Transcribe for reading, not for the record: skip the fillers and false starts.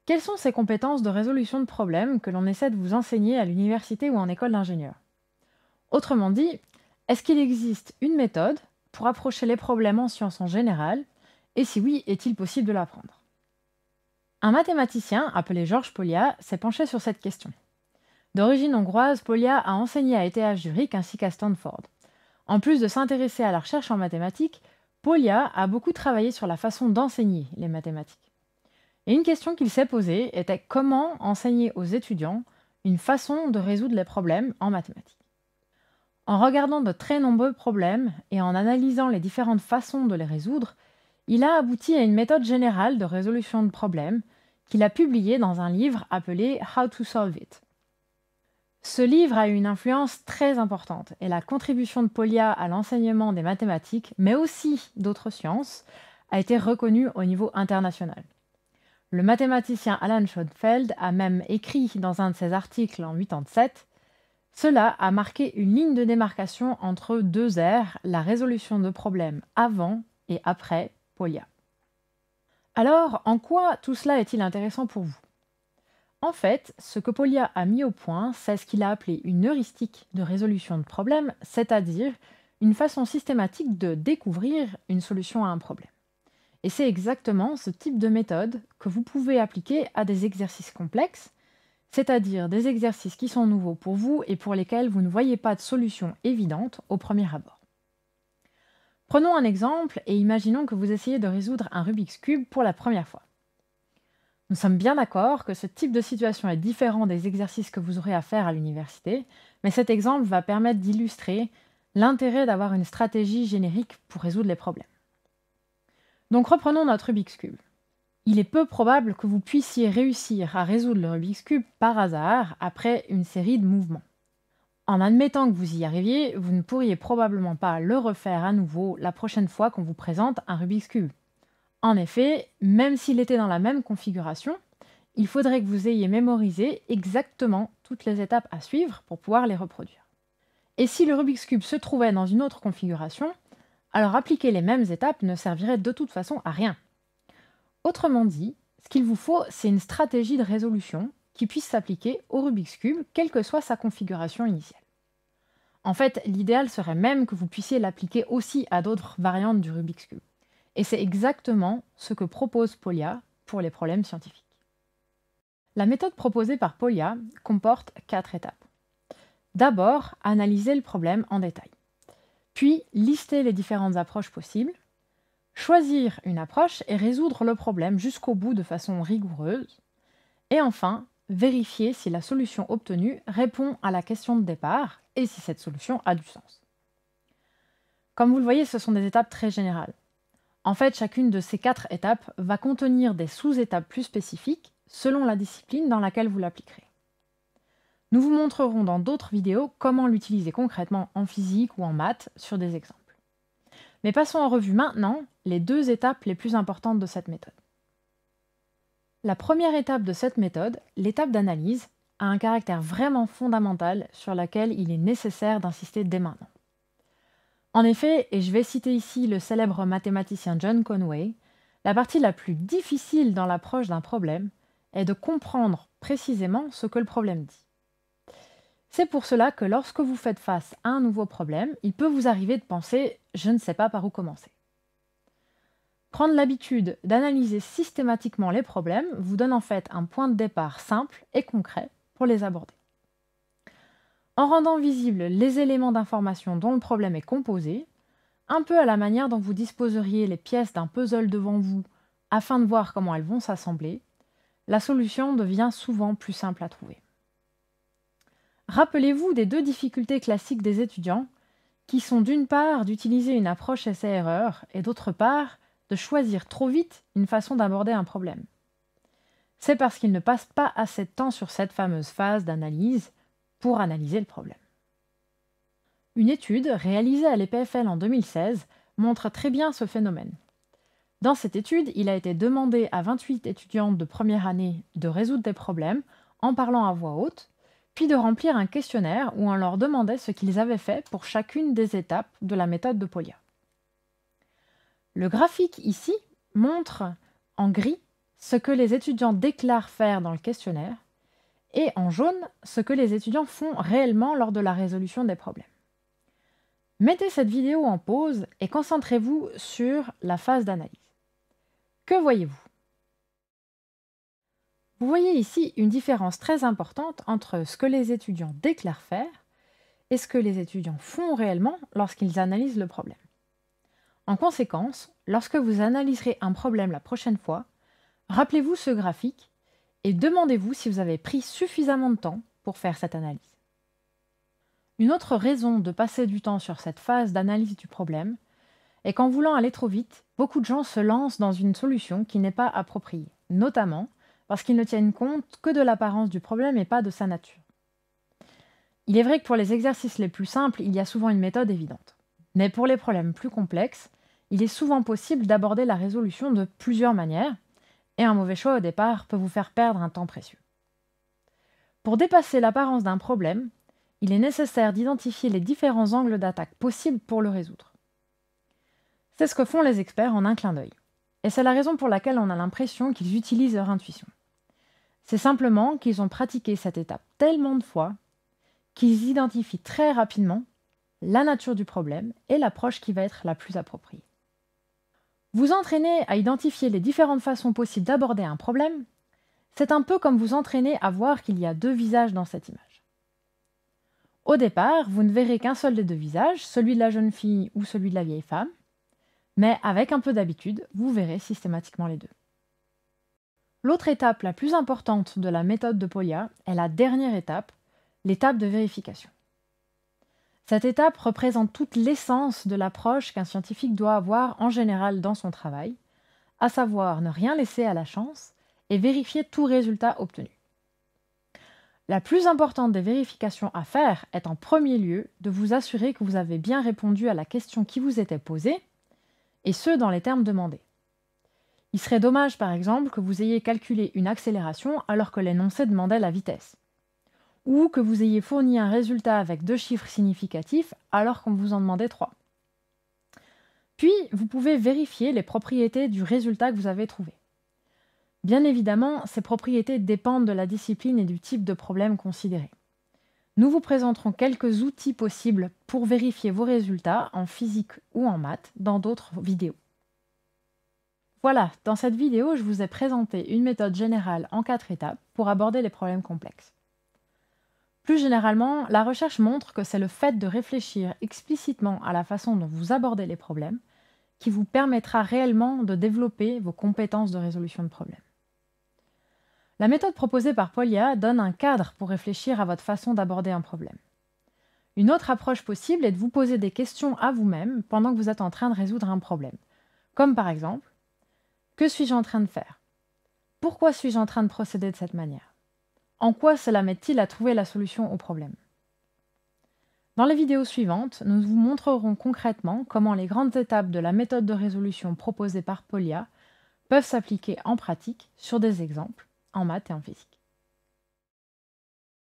Quelles sont ces compétences de résolution de problèmes que l'on essaie de vous enseigner à l'université ou en école d'ingénieur? Autrement dit, est-ce qu'il existe une méthode pour approcher les problèmes en sciences en général? Et si oui, est-il possible de l'apprendre? Un mathématicien appelé Georges Polya s'est penché sur cette question. D'origine hongroise, Polya a enseigné à ETH Zurich ainsi qu'à Stanford. En plus de s'intéresser à la recherche en mathématiques, Polya a beaucoup travaillé sur la façon d'enseigner les mathématiques. Et une question qu'il s'est posée était comment enseigner aux étudiants une façon de résoudre les problèmes en mathématiques. En regardant de très nombreux problèmes et en analysant les différentes façons de les résoudre, il a abouti à une méthode générale de résolution de problèmes qu'il a publiée dans un livre appelé How to Solve It. Ce livre a eu une influence très importante et la contribution de Polya à l'enseignement des mathématiques, mais aussi d'autres sciences, a été reconnue au niveau international. Le mathématicien Alan Schoenfeld a même écrit dans un de ses articles en 1987 : cela a marqué une ligne de démarcation entre deux ères, la résolution de problèmes avant et après Polya. Alors, en quoi tout cela est-il intéressant pour vous? En fait, ce que Polya a mis au point, c'est ce qu'il a appelé une heuristique de résolution de problèmes, c'est-à-dire une façon systématique de découvrir une solution à un problème. Et c'est exactement ce type de méthode que vous pouvez appliquer à des exercices complexes, c'est-à-dire des exercices qui sont nouveaux pour vous et pour lesquels vous ne voyez pas de solution évidente au premier abord. Prenons un exemple et imaginons que vous essayez de résoudre un Rubik's Cube pour la première fois. Nous sommes bien d'accord que ce type de situation est différent des exercices que vous aurez à faire à l'université, mais cet exemple va permettre d'illustrer l'intérêt d'avoir une stratégie générique pour résoudre les problèmes. Donc reprenons notre Rubik's Cube. Il est peu probable que vous puissiez réussir à résoudre le Rubik's Cube par hasard après une série de mouvements. En admettant que vous y arriviez, vous ne pourriez probablement pas le refaire à nouveau la prochaine fois qu'on vous présente un Rubik's Cube. En effet, même s'il était dans la même configuration, il faudrait que vous ayez mémorisé exactement toutes les étapes à suivre pour pouvoir les reproduire. Et si le Rubik's Cube se trouvait dans une autre configuration, alors appliquer les mêmes étapes ne servirait de toute façon à rien. Autrement dit, ce qu'il vous faut, c'est une stratégie de résolution qui puisse s'appliquer au Rubik's Cube, quelle que soit sa configuration initiale. En fait, l'idéal serait même que vous puissiez l'appliquer aussi à d'autres variantes du Rubik's Cube. Et c'est exactement ce que propose Polya pour les problèmes scientifiques. La méthode proposée par Polya comporte 4 étapes. D'abord, analyser le problème en détail. Puis, lister les différentes approches possibles. Choisir une approche et résoudre le problème jusqu'au bout de façon rigoureuse. Et enfin, vérifier si la solution obtenue répond à la question de départ et si cette solution a du sens. Comme vous le voyez, ce sont des étapes très générales. En fait, chacune de ces 4 étapes va contenir des sous-étapes plus spécifiques selon la discipline dans laquelle vous l'appliquerez. Nous vous montrerons dans d'autres vidéos comment l'utiliser concrètement en physique ou en maths sur des exemples. Mais passons en revue maintenant les 2 étapes les plus importantes de cette méthode. La première étape de cette méthode, l'étape d'analyse, a un caractère vraiment fondamental sur lequel il est nécessaire d'insister dès maintenant. En effet, et je vais citer ici le célèbre mathématicien John Conway, la partie la plus difficile dans l'approche d'un problème est de comprendre précisément ce que le problème dit. C'est pour cela que lorsque vous faites face à un nouveau problème, il peut vous arriver de penser « je ne sais pas par où commencer ». Prendre l'habitude d'analyser systématiquement les problèmes vous donne en fait un point de départ simple et concret pour les aborder. En rendant visibles les éléments d'information dont le problème est composé, un peu à la manière dont vous disposeriez les pièces d'un puzzle devant vous afin de voir comment elles vont s'assembler, la solution devient souvent plus simple à trouver. Rappelez-vous des 2 difficultés classiques des étudiants, qui sont d'une part d'utiliser une approche essai-erreur et d'autre part de choisir trop vite une façon d'aborder un problème. C'est parce qu'ils ne passent pas assez de temps sur cette fameuse phase d'analyse pour analyser le problème. Une étude réalisée à l'EPFL en 2016 montre très bien ce phénomène. Dans cette étude, il a été demandé à 28 étudiantes de première année de résoudre des problèmes en parlant à voix haute, puis de remplir un questionnaire où on leur demandait ce qu'ils avaient fait pour chacune des étapes de la méthode de Polya. Le graphique ici montre en gris ce que les étudiants déclarent faire dans le questionnaire, et en jaune, ce que les étudiants font réellement lors de la résolution des problèmes. Mettez cette vidéo en pause et concentrez-vous sur la phase d'analyse. Que voyez-vous? Vous voyez ici une différence très importante entre ce que les étudiants déclarent faire et ce que les étudiants font réellement lorsqu'ils analysent le problème. En conséquence, lorsque vous analyserez un problème la prochaine fois, rappelez-vous ce graphique et demandez-vous si vous avez pris suffisamment de temps pour faire cette analyse. Une autre raison de passer du temps sur cette phase d'analyse du problème est qu'en voulant aller trop vite, beaucoup de gens se lancent dans une solution qui n'est pas appropriée, notamment parce qu'ils ne tiennent compte que de l'apparence du problème et pas de sa nature. Il est vrai que pour les exercices les plus simples, il y a souvent une méthode évidente. Mais pour les problèmes plus complexes, il est souvent possible d'aborder la résolution de plusieurs manières, et un mauvais choix au départ peut vous faire perdre un temps précieux. Pour dépasser l'apparence d'un problème, il est nécessaire d'identifier les différents angles d'attaque possibles pour le résoudre. C'est ce que font les experts en un clin d'œil. Et c'est la raison pour laquelle on a l'impression qu'ils utilisent leur intuition. C'est simplement qu'ils ont pratiqué cette étape tellement de fois qu'ils identifient très rapidement la nature du problème et l'approche qui va être la plus appropriée. Vous entraîner à identifier les différentes façons possibles d'aborder un problème, c'est un peu comme vous entraîner à voir qu'il y a deux visages dans cette image. Au départ, vous ne verrez qu'un seul des deux visages, celui de la jeune fille ou celui de la vieille femme, mais avec un peu d'habitude, vous verrez systématiquement les deux. L'autre étape la plus importante de la méthode de Polya est la dernière étape, l'étape de vérification. Cette étape représente toute l'essence de l'approche qu'un scientifique doit avoir en général dans son travail, à savoir ne rien laisser à la chance et vérifier tout résultat obtenu. La plus importante des vérifications à faire est en premier lieu de vous assurer que vous avez bien répondu à la question qui vous était posée, et ce dans les termes demandés. Il serait dommage par exemple que vous ayez calculé une accélération alors que l'énoncé demandait la vitesse, ou que vous ayez fourni un résultat avec 2 chiffres significatifs alors qu'on vous en demandait 3. Puis, vous pouvez vérifier les propriétés du résultat que vous avez trouvé. Bien évidemment, ces propriétés dépendent de la discipline et du type de problème considéré. Nous vous présenterons quelques outils possibles pour vérifier vos résultats en physique ou en maths dans d'autres vidéos. Voilà, dans cette vidéo, je vous ai présenté une méthode générale en 4 étapes pour aborder les problèmes complexes. Plus généralement, la recherche montre que c'est le fait de réfléchir explicitement à la façon dont vous abordez les problèmes qui vous permettra réellement de développer vos compétences de résolution de problèmes. La méthode proposée par Polya donne un cadre pour réfléchir à votre façon d'aborder un problème. Une autre approche possible est de vous poser des questions à vous-même pendant que vous êtes en train de résoudre un problème. Comme par exemple, que suis-je en train de faire? Pourquoi suis-je en train de procéder de cette manière? En quoi cela m'aide-t-il à trouver la solution au problème? Dans les vidéos suivantes, nous vous montrerons concrètement comment les grandes étapes de la méthode de résolution proposée par Polya peuvent s'appliquer en pratique sur des exemples en maths et en physique.